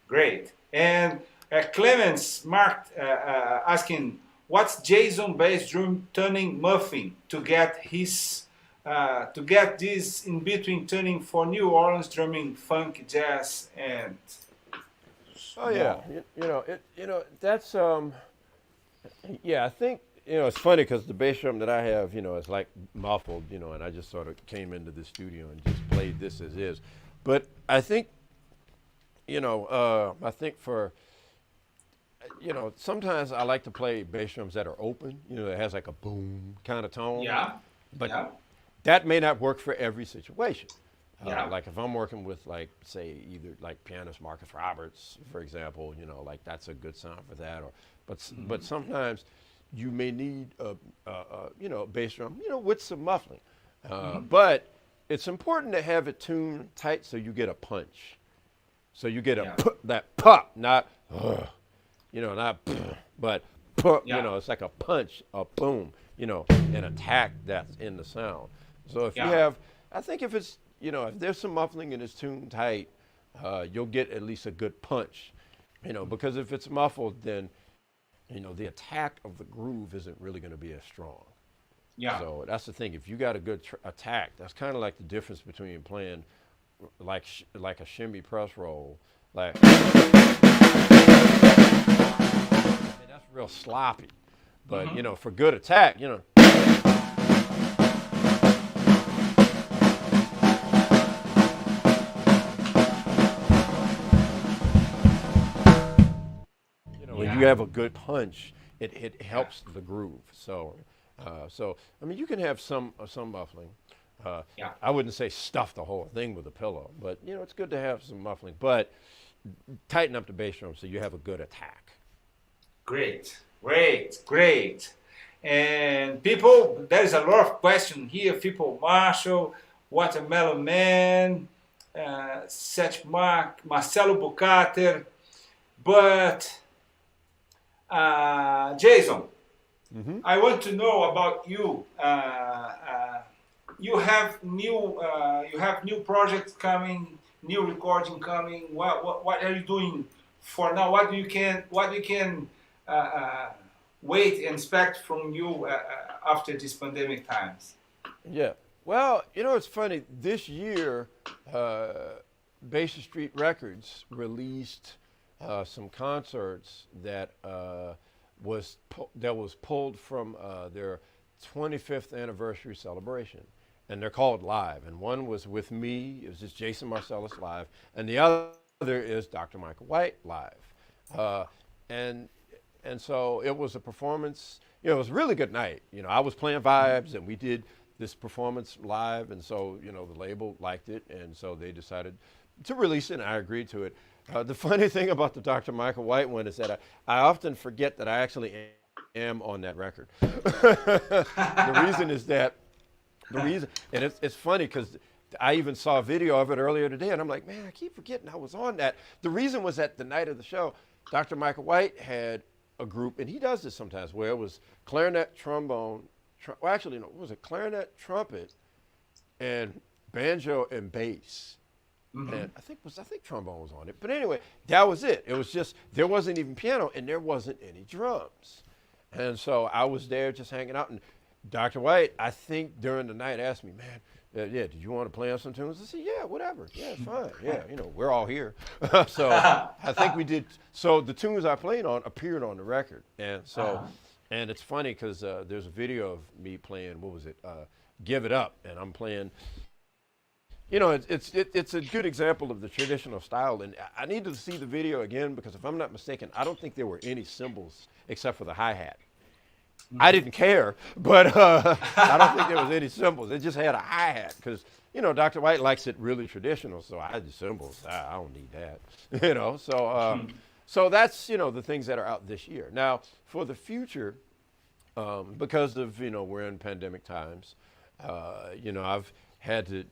Great. And Clemens marked asking, what's Jason bass drum tuning muffin to get this in between tuning for New Orleans drumming, funk, jazz, and that's I think. It's funny because the bass drum that I have, is like muffled, and I just sort of came into the studio and just played this as is. But I think, I think sometimes I like to play bass drums that are open, that has like a boom kind of tone. Yeah. But Yeah. that may not work for every situation. Yeah. Like if I'm working with like, say, either like pianist Marcus Roberts, for example, like that's a good sound for that. But sometimes you may need a bass drum, with some muffling. But it's important to have it tuned tight so you get a punch. So you get that pop, not, not, but, it's like a punch, a boom, an attack that's in the sound. So if you have, I think if it's, if there's some muffling and it's tuned tight, you'll get at least a good punch, because if it's muffled, then, the attack of the groove isn't really going to be as strong. Yeah. So that's the thing. If you got a good attack, that's kind of like the difference between playing like a shimmy press roll, like that's real sloppy. But for good attack, when you have a good punch, it helps the groove. So I mean, you can have some muffling. I wouldn't say stuff the whole thing with a pillow, but it's good to have some muffling. But tighten up the bass drum so you have a good attack. Great, great, great. And people, there is a lot of questions here. People, Marshall, Watermelon Man, Seth Mark, Marcelo Bucater, but Jason, I want to know about you. You have new projects coming, new recording coming. What are you doing for now? What do you can wait and expect from you after these pandemic times? Yeah. Well, it's funny. This year, Basin Street Records released some concerts that was pulled from their 25th anniversary celebration, and they're called Live. And one was with me. It was just Jason Marsalis Live, and the other is Dr. Michael White Live. And so it was a performance. It was a really good night. I was playing vibes, and we did this performance live, and so the label liked it, and so they decided to release it, and I agreed to it. The funny thing about the Dr. Michael White one is that I often forget that I actually am on that record. The reason is that, and it's funny because I even saw a video of it earlier today, and I'm like, man, I keep forgetting I was on that. The reason was that the night of the show, Dr. Michael White had a group, and he does this sometimes, where it was clarinet, trombone, was it clarinet, trumpet, and banjo and bass. And I think trombone was on it. But anyway, that was it. It was just, there wasn't even piano and there wasn't any drums. And so I was there just hanging out. And Dr. White, I think during the night, asked me, man, did you want to play on some tunes? I said, yeah, whatever. Yeah, it's fine. Yeah, we're all here. So I think we did. So the tunes I played on appeared on the record. And so, and it's funny because there's a video of me playing, what was it? Give It Up. And I'm playing. It's a good example of the traditional style, and I need to see the video again because if I'm not mistaken, I don't think there were any cymbals except for the hi-hat. I didn't care, but I don't think there was any cymbals. It just had a hi-hat because, Dr. White likes it really traditional, so I had the cymbals. I don't need that, So that's, the things that are out this year. Now, for the future, because of, we're in pandemic times, I've had to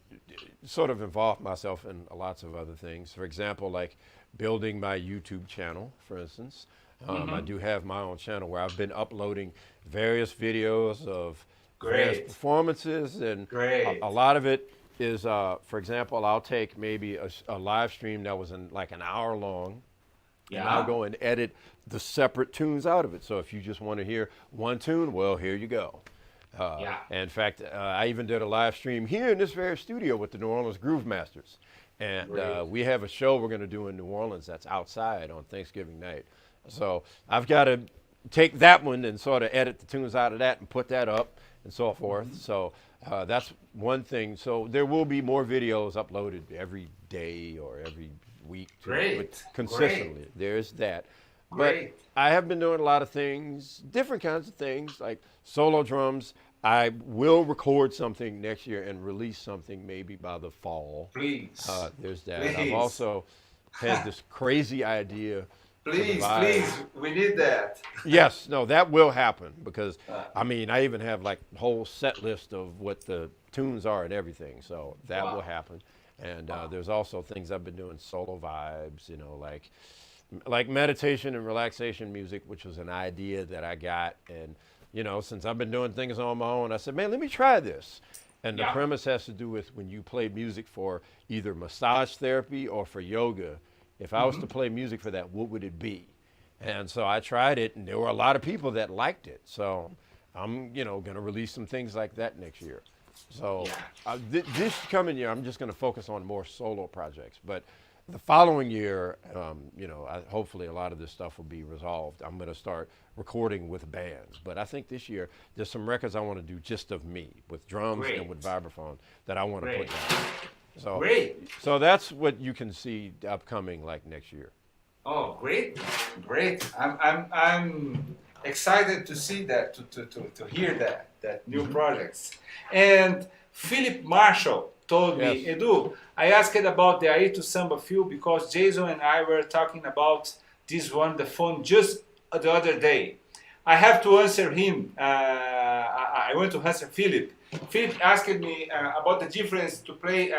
sort of involve myself in lots of other things. For example, like building my YouTube channel, for instance. I do have my own channel where I've been uploading various videos of various performances, and a lot of it is, for example, I'll take maybe a live stream that was in like an hour long, and I'll go and edit the separate tunes out of it. So if you just want to hear one tune, well, here you go. In fact, I even did a live stream here in this very studio with the New Orleans Groove Masters. And we have a show we're going to do in New Orleans that's outside on Thanksgiving night. So I've got to take that one and sort of edit the tunes out of that and put that up and so forth. So That's one thing. So there will be more videos uploaded every day or every week, Great. consistently. Great. There's that. Great. But I have been doing a lot of things, different kinds of things, like solo drums. I will record something next year and release something maybe by the fall. Please. There's that. Please. I've also had this crazy idea. Please, we need that. Yes, no, that will happen because I mean, I even have like a whole set list of what the tunes are and everything. So that will happen. And there's also things I've been doing, solo vibes, you know, like meditation and relaxation music, which was an idea that I got. And, you know, since I've been doing things on my own, I said, man, let me try this. And the premise has to do with when you play music for either massage therapy or for yoga. If I was to play music for that, what would it be? And so I tried it, and there were a lot of people that liked it. So I'm, you know, going to release some things like that next year. So this coming year, I'm just going to focus on more solo projects. But the following year, you know, hopefully a lot of this stuff will be resolved. I'm going to start recording with bands. But I think this year, there's some records I want to do just of me, with drums and with vibraphone, that I want to put down. So, so that's what you can see upcoming like next year. Oh, great. I'm excited to see that, to hear that new projects. And Philip Marshall told me, Edu, I asked about the Aito Samba Feel because Jason and I were talking about this one, the phone, just the other day. I have to answer him. I want to answer Philip. Philip asked me about the difference to play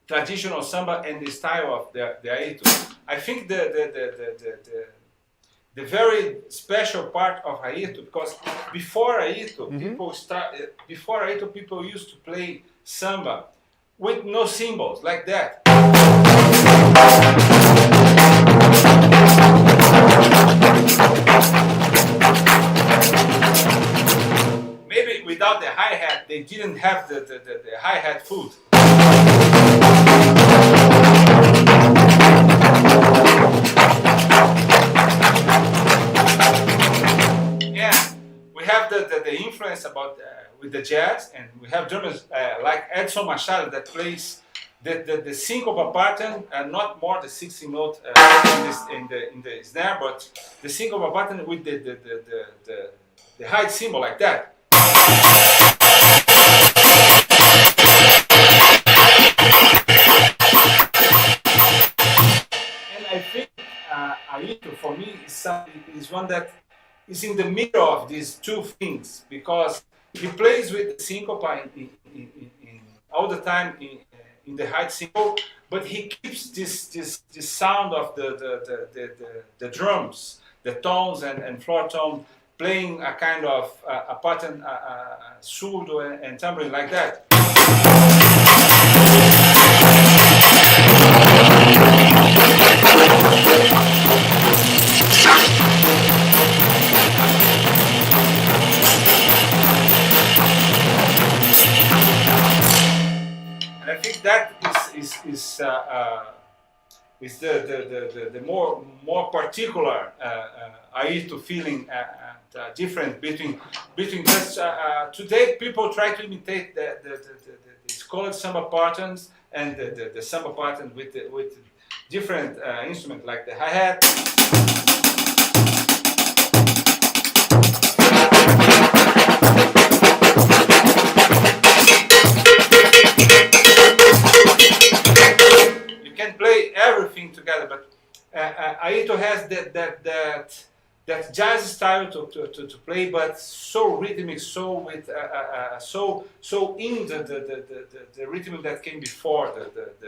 traditional samba and the style of the Aito. I think the very special part of Aito, because before Aito, people used to play samba with no cymbals like that. Maybe without the hi-hat, they didn't have the hi-hat foot. Yeah, we have the influence about with the jazz, and we have drummers like Edson Machado that plays the syncope pattern, and not more the 16 note in the snare, but the syncope pattern with the high cymbal like that. And I think Aito for me is one that is in the middle of these two things, because he plays with the syncope in all the time in the high cymbal, but he keeps this sound of the drums, the tones and floor tone, playing a kind of a pattern, surdo and tambourine like that. And I think that is the more particular Aito feeling, different between just today people try to imitate the colored samba patterns and the samba pattern with different instruments like the hi-hat. You can play everything together, but Aito has that jazz style to play, but so rhythmic, so with so in the rhythm that came before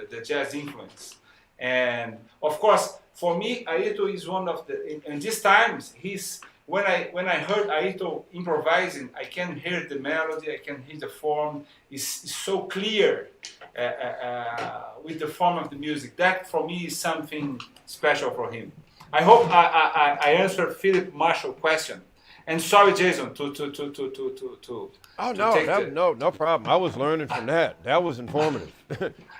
the jazz influence. And of course, for me, Aito is one of in these times when I heard Aito improvising, I can hear the melody, I can hear the form. It's so clear with the form of the music. That for me is something special for him. I hope I answered Philip Marshall's question. And sorry, Jason, to no problem. I was learning from that. That was informative.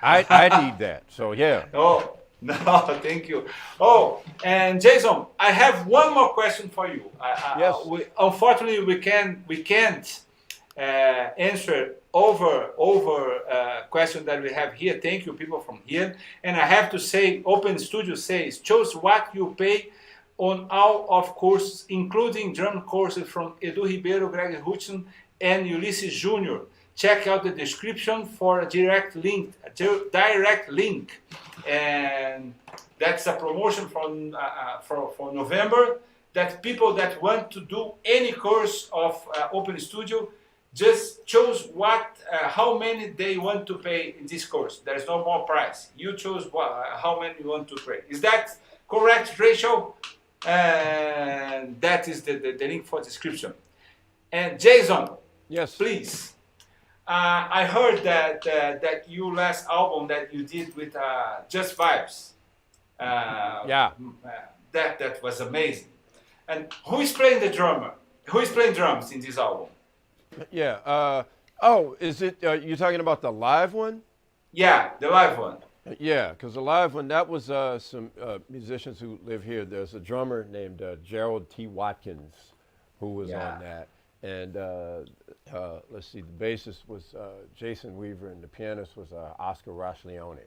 I need that. So yeah. Oh, No, thank you. Oh, and Jason, I have one more question for you. Yes. Unfortunately, we can't answer over question that we have here. Thank you, people from here. And I have to say, Open Studio says choose what you pay on all of courses, including drum courses from Edu Ribeiro, Greg Hudson, and Ulysses Jr. Check out the description for a direct link. And that's a promotion for November. That people that want to do any course of Open Studio just choose how many they want to pay in this course. There's no more price. You choose how many you want to pay. Is that correct, Rachel? And that is the link for description. And Jason, Yes. please. I heard that your last album that you did with Just Vibes. Yeah. That was amazing. And who is playing the drummer? Who is playing drums in this album? Yeah. Is it, you're talking about the live one? Yeah, the live one. Yeah, because the live one, that was some musicians who live here. There's a drummer named Gerald T. Watkins who was on that. And let's see, the bassist was Jason Weaver, and the pianist was Oscar Rochleone.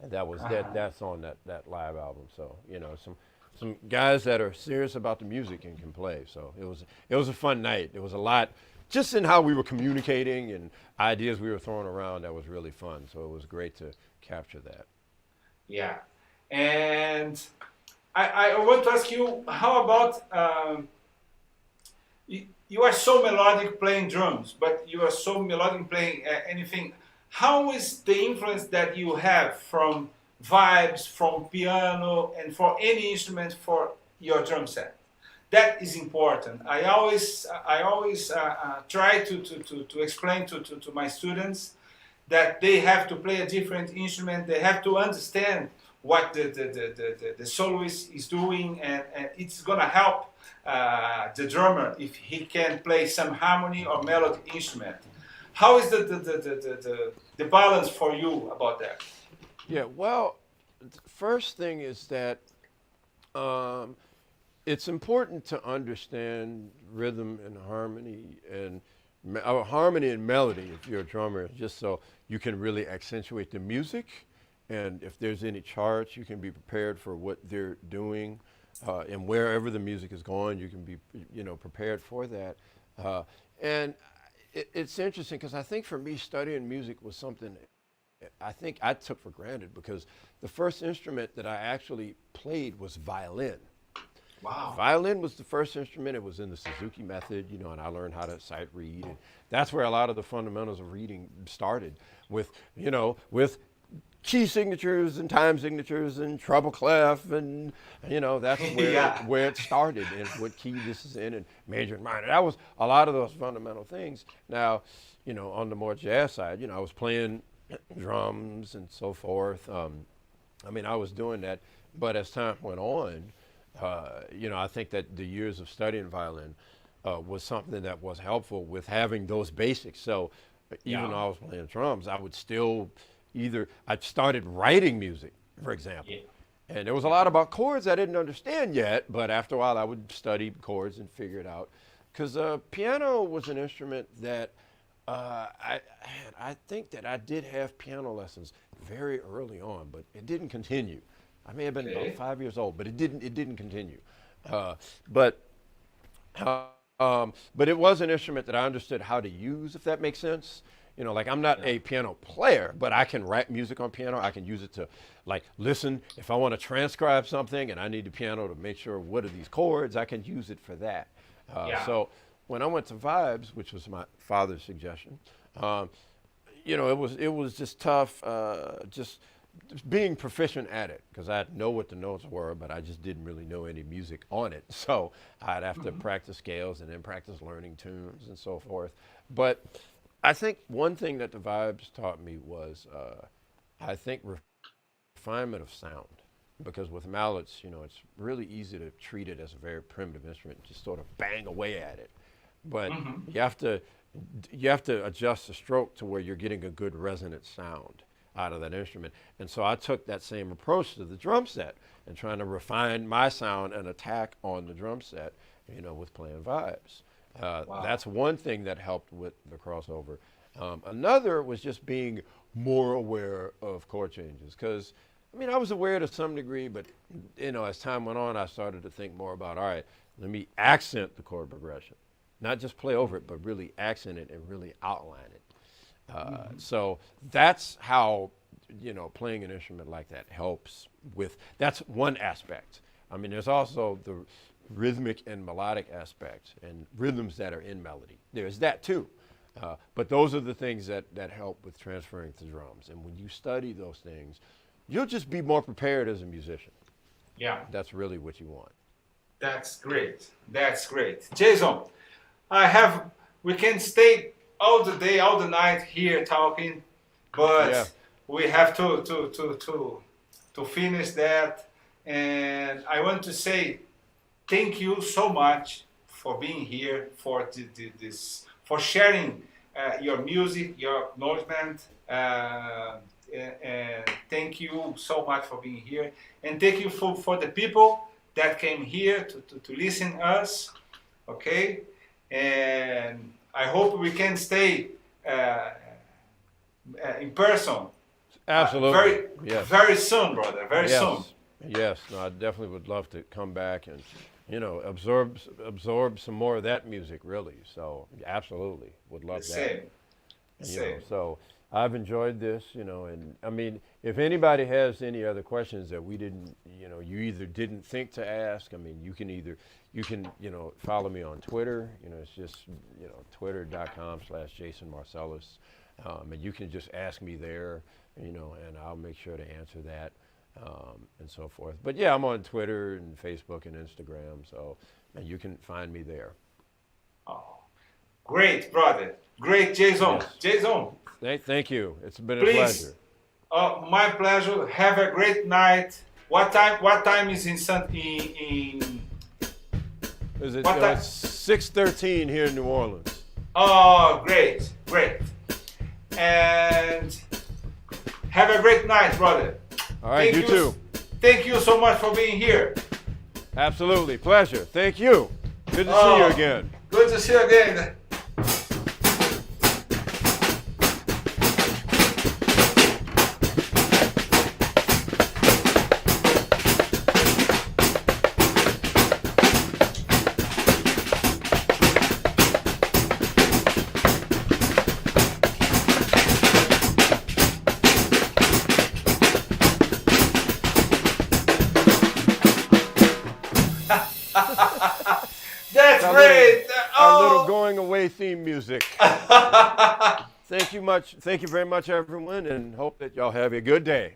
And that's on that live album. So, some guys that are serious about the music and can play. So it was a fun night. There was a lot just in how we were communicating and ideas we were throwing around that was really fun. So it was great to capture that. Yeah. And I want to ask you, how about you are so melodic playing drums, but you are so melodic playing anything. How is the influence that you have from vibes, from piano, and for any instrument for your drum set? That is important. I always try to explain to my students that they have to play a different instrument. They have to understand what the soloist is doing, and it's gonna help the drummer if he can play some harmony or melody instrument. How is the balance for you about that? Yeah, well, first thing is that it's important to understand rhythm and harmony and harmony and melody if you're a drummer, just so you can really accentuate the music. And if there's any charts, you can be prepared for what they're doing. And wherever the music is going, you can be, prepared for that. And it's interesting because I think for me, studying music was something I think I took for granted, because the first instrument that I actually played was violin. Wow. Violin was the first instrument. It was in the Suzuki method, and I learned how to sight read. And that's where a lot of the fundamentals of reading started with key signatures and time signatures and treble clef, and that's where it started, and what key this is in, and major and minor. That was a lot of those fundamental things. Now, on the more jazz side, I was playing drums and so forth. I was doing that, but as time went on, I think that the years of studying violin was something that was helpful with having those basics. So even though I was playing drums, I would still I started writing music, for example. Yeah. And there was a lot about chords I didn't understand yet, but after a while I would study chords and figure it out. Because piano was an instrument that I think that I did have piano lessons very early on, but it didn't continue. I may have been about 5 years old, but it didn't continue. But it was an instrument that I understood how to use, if that makes sense. I'm not a piano player, but I can write music on piano. I can use it to listen. If I want to transcribe something and I need the piano to make sure what are these chords, I can use it for that. So when I went to Vibes, which was my father's suggestion, it was just tough, just being proficient at it, because I know what the notes were, but I just didn't really know any music on it. So I'd have to practice scales and then practice learning tunes and so forth. But I think one thing that the Vibes taught me was, I think, refinement of sound. Because with mallets, it's really easy to treat it as a very primitive instrument, just sort of bang away at it. But you have to adjust the stroke to where you're getting a good resonant sound. out of that instrument. And so I took that same approach to the drum set and trying to refine my sound and attack on the drum set, you know, with playing vibes. That's one thing that helped with the crossover. Another was just being more aware of chord changes, because I mean, I was aware to some degree, but you know, as time went on, I started to think more about, all right, let me accent the chord progression, not just play over it, but really accent it and really outline it. So that's how, you know, playing an instrument like that helps with, that's one aspect. I mean, there's also the rhythmic and melodic aspect and rhythms that are in melody. There's that too. But those are the things that help with transferring to drums. And when you study those things, you'll just be more prepared as a musician. Yeah. That's really what you want. That's great. That's great. Jason, we can stay all the day, all the night here talking, but we have to finish that. And I want to say thank you so much for being here, for for sharing your music, your acknowledgement. And thank you so much for being here. And thank you for the people that came here to listen to us. Okay? And I hope we can stay in person. Absolutely. Very soon, brother. Very soon. Yes. No, I definitely would love to come back and, you know, absorb some more of that music, really. So, absolutely, would love that. Same. So I've enjoyed this, you know, and I mean, if anybody has any other questions that we didn't, you know, you either didn't think to ask, I mean, you can, you know, follow me on Twitter, you know, it's just, you know, twitter.com/Jason Marsalis, and you can just ask me there, you know, and I'll make sure to answer that, and so forth. But yeah, I'm on Twitter and Facebook and Instagram, so and you can find me there. Oh, great, brother. Great, Jason. Yes. Jason. Thank you. It's been a Please. pleasure. My pleasure. Have a great night. What time is in Is it, what time? it's 6:13 here in New Orleans. Oh, great. And have a great night, brother. All right, you too. Thank you so much for being here. Absolutely. Pleasure. Thank you. Good to see you again. Good to see you again. That's great. Our little going away theme music. Thank you very much, everyone, and hope that y'all have a good day.